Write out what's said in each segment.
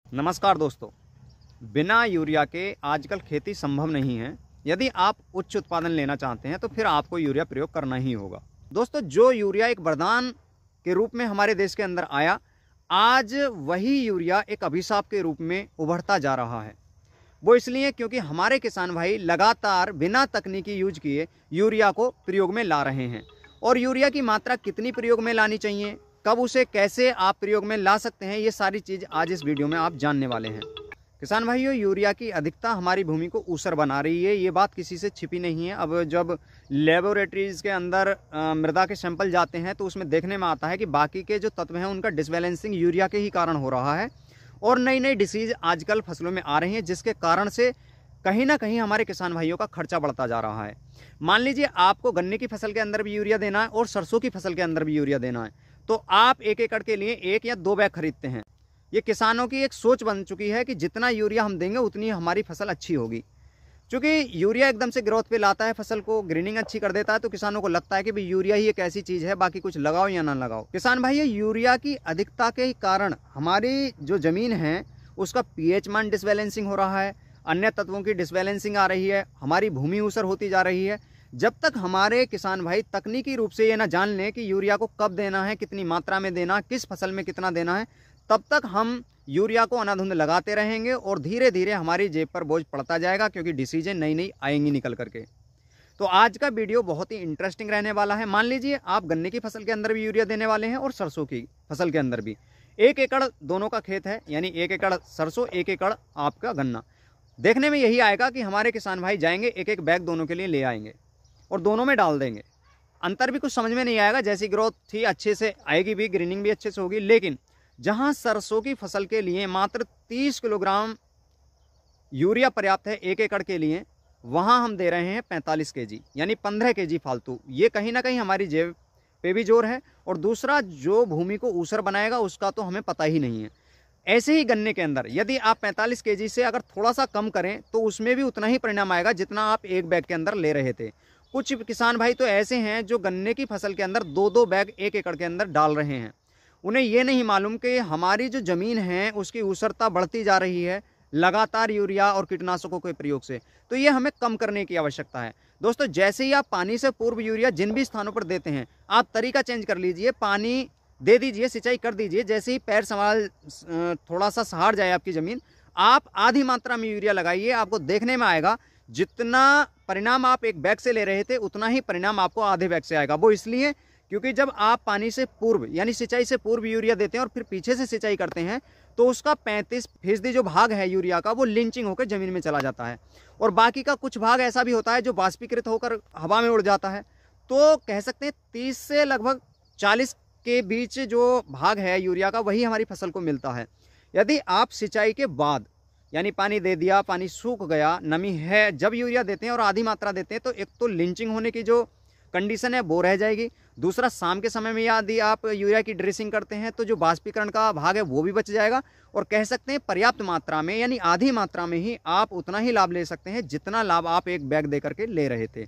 नमस्कार दोस्तों। बिना यूरिया के आजकल खेती संभव नहीं है। यदि आप उच्च उत्पादन लेना चाहते हैं तो फिर आपको यूरिया प्रयोग करना ही होगा। दोस्तों, जो यूरिया एक वरदान के रूप में हमारे देश के अंदर आया, आज वही यूरिया एक अभिशाप के रूप में उभरता जा रहा है। वो इसलिए क्योंकि हमारे किसान भाई लगातार बिना तकनीकी यूज किए यूरिया को प्रयोग में ला रहे हैं। और यूरिया की मात्रा कितनी प्रयोग में लानी चाहिए, कब उसे कैसे आप प्रयोग में ला सकते हैं, ये सारी चीज़ आज इस वीडियो में आप जानने वाले हैं। किसान भाइयों, यूरिया की अधिकता हमारी भूमि को ऊसर बना रही है, ये बात किसी से छिपी नहीं है। अब जब लेबोरेटरीज़ के अंदर मृदा के सैंपल जाते हैं तो उसमें देखने में आता है कि बाकी के जो तत्व हैं उनका डिसबैलेंसिंग यूरिया के ही कारण हो रहा है। और नई नई डिसीज़ आजकल फसलों में आ रही हैं, जिसके कारण से कहीं ना कहीं हमारे किसान भाइयों का खर्चा बढ़ता जा रहा है। मान लीजिए आपको गन्ने की फसल के अंदर भी यूरिया देना है और सरसों की फसल के अंदर भी यूरिया देना है, तो आप 1 एकड़ के लिए 1 या 2 बैग खरीदते हैं। ये किसानों की एक सोच बन चुकी है कि जितना यूरिया हम देंगे उतनी हमारी फसल अच्छी होगी। क्योंकि यूरिया एकदम से ग्रोथ पे लाता है, फसल को ग्रीनिंग अच्छी कर देता है, तो किसानों को लगता है कि भाई यूरिया ही एक ऐसी चीज़ है, बाकी कुछ लगाओ या ना लगाओ। किसान भाई, यूरिया की अधिकता के कारण हमारी जो ज़मीन है उसका पीएच मान डिसबैलेंसिंग हो रहा है, अन्य तत्वों की डिसबैलेंसिंग आ रही है, हमारी भूमि ऊसर होती जा रही है। जब तक हमारे किसान भाई तकनीकी रूप से ये ना जान लें कि यूरिया को कब देना है, कितनी मात्रा में देना, किस फसल में कितना देना है, तब तक हम यूरिया को अनाधुंध लगाते रहेंगे और धीरे धीरे हमारी जेब पर बोझ पड़ता जाएगा, क्योंकि डिसीजन नई नई आएंगी निकल करके। तो आज का वीडियो बहुत ही इंटरेस्टिंग रहने वाला है। मान लीजिए आप गन्ने की फसल के अंदर भी यूरिया देने वाले हैं और सरसों की फसल के अंदर भी। 1 एकड़ दोनों का खेत है, यानी 1 एकड़ सरसों, 1 एकड़ आपका गन्ना। देखने में यही आएगा कि हमारे किसान भाई जाएंगे 1-1 बैग दोनों के लिए ले आएंगे और दोनों में डाल देंगे। अंतर भी कुछ समझ में नहीं आएगा, जैसी ग्रोथ थी अच्छे से आएगी भी, ग्रीनिंग भी अच्छे से होगी। लेकिन जहां सरसों की फसल के लिए मात्र 30 किलोग्राम यूरिया पर्याप्त है 1 एकड़ के लिए, वहां हम दे रहे हैं 45 केजी, यानी 15 केजी फालतू। ये कहीं ना कहीं हमारी जेब पे भी जोर है, और दूसरा जो भूमि को ऊसर बनाएगा उसका तो हमें पता ही नहीं है। ऐसे ही गन्ने के अंदर यदि आप 45 केजी से अगर थोड़ा सा कम करें तो उसमें भी उतना ही परिणाम आएगा जितना आप 1 बैग के अंदर ले रहे थे। कुछ किसान भाई तो ऐसे हैं जो गन्ने की फसल के अंदर 2-2 बैग 1 एकड़ के अंदर डाल रहे हैं। उन्हें ये नहीं मालूम कि हमारी जो ज़मीन है उसकी ऊसरता बढ़ती जा रही है लगातार यूरिया और कीटनाशकों के प्रयोग से। तो ये हमें कम करने की आवश्यकता है। दोस्तों, जैसे ही आप पानी से पूर्व यूरिया जिन भी स्थानों पर देते हैं, आप तरीका चेंज कर लीजिए, पानी दे दीजिए, सिंचाई कर दीजिए। जैसे ही पैर संभाल थोड़ा सा सहार जाए आपकी ज़मीन, आप आधी मात्रा में यूरिया लगाइए। आपको देखने में आएगा जितना परिणाम आप 1 बैग से ले रहे थे उतना ही परिणाम आपको आधे बैग से आएगा। वो इसलिए क्योंकि जब आप पानी से पूर्व यानी सिंचाई से पूर्व यूरिया देते हैं और फिर पीछे से सिंचाई करते हैं, तो उसका 35% जो भाग है यूरिया का, वो लिंचिंग होकर ज़मीन में चला जाता है। और बाकी का कुछ भाग ऐसा भी होता है जो बाष्पीकृत होकर हवा में उड़ जाता है। तो कह सकते हैं 30 से लगभग 40 के बीच जो भाग है यूरिया का, वही हमारी फसल को मिलता है। यदि आप सिंचाई के बाद यानी पानी दे दिया, पानी सूख गया, नमी है, जब यूरिया देते हैं और आधी मात्रा देते हैं, तो एक तो लिंचिंग होने की जो कंडीशन है वो रह जाएगी। दूसरा, शाम के समय में यदि आप यूरिया की ड्रेसिंग करते हैं तो जो बाष्पीकरण का भाग है वो भी बच जाएगा। और कह सकते हैं पर्याप्त मात्रा में यानी आधी मात्रा में ही आप उतना ही लाभ ले सकते हैं जितना लाभ आप 1 बैग दे करके ले रहे थे।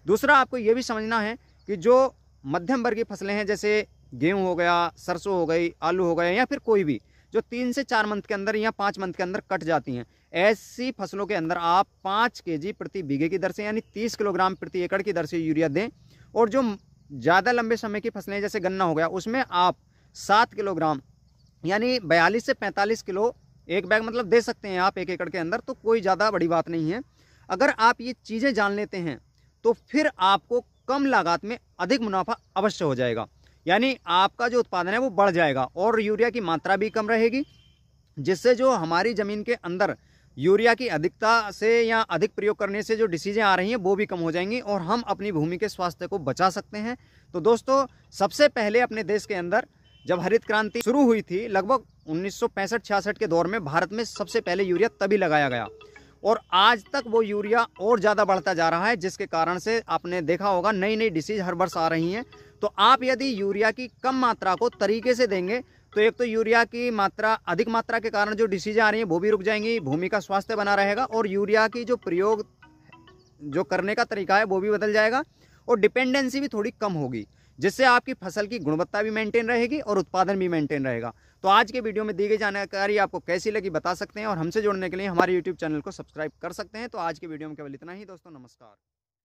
दूसरा, आपको ये भी समझना है कि जो मध्यम वर्गीय फसलें हैं, जैसे गेहूं हो गया, सरसों हो गई, आलू हो गए, या फिर कोई भी जो 3 से 4 मंथ के अंदर या 5 मंथ के अंदर कट जाती हैं, ऐसी फसलों के अंदर आप 5 केजी प्रति बीघे की दर से यानी 30 किलोग्राम प्रति एकड़ की दर से यूरिया दें। और जो ज़्यादा लंबे समय की फसलें जैसे गन्ना हो गया, उसमें आप 7 किलोग्राम यानी 42 से 45 किलो 1 बैग मतलब दे सकते हैं आप 1 एकड़ के अंदर। तो कोई ज़्यादा बड़ी बात नहीं है। अगर आप ये चीज़ें जान लेते हैं तो फिर आपको कम लागत में अधिक मुनाफा अवश्य हो जाएगा, यानी आपका जो उत्पादन है वो बढ़ जाएगा और यूरिया की मात्रा भी कम रहेगी, जिससे जो हमारी ज़मीन के अंदर यूरिया की अधिकता से या अधिक प्रयोग करने से जो डिसीजें आ रही हैं वो भी कम हो जाएंगी और हम अपनी भूमि के स्वास्थ्य को बचा सकते हैं। तो दोस्तों, सबसे पहले अपने देश के अंदर जब हरित क्रांति शुरू हुई थी, लगभग 1965-66 के दौर में भारत में सबसे पहले यूरिया तभी लगाया गया, और आज तक वो यूरिया और ज़्यादा बढ़ता जा रहा है, जिसके कारण से आपने देखा होगा नई नई डिसीज हर वर्ष आ रही हैं। तो आप यदि यूरिया की कम मात्रा को तरीके से देंगे तो एक तो यूरिया की मात्रा अधिक मात्रा के कारण जो डिसीजें आ रही हैं वो भी रुक जाएंगी, भूमि का स्वास्थ्य बना रहेगा, और यूरिया की जो प्रयोग जो करने का तरीका है वो भी बदल जाएगा, और डिपेंडेंसी भी थोड़ी कम होगी। जिससे आपकी फसल की गुणवत्ता भी मेंटेन रहेगी और उत्पादन भी मेंटेन रहेगा। तो आज के वीडियो में दी गई जानकारी आपको कैसी लगी बता सकते हैं, और हमसे जुड़ने के लिए हमारे यूट्यूब चैनल को सब्सक्राइब कर सकते हैं। तो आज के वीडियो में केवल इतना ही दोस्तों, नमस्कार।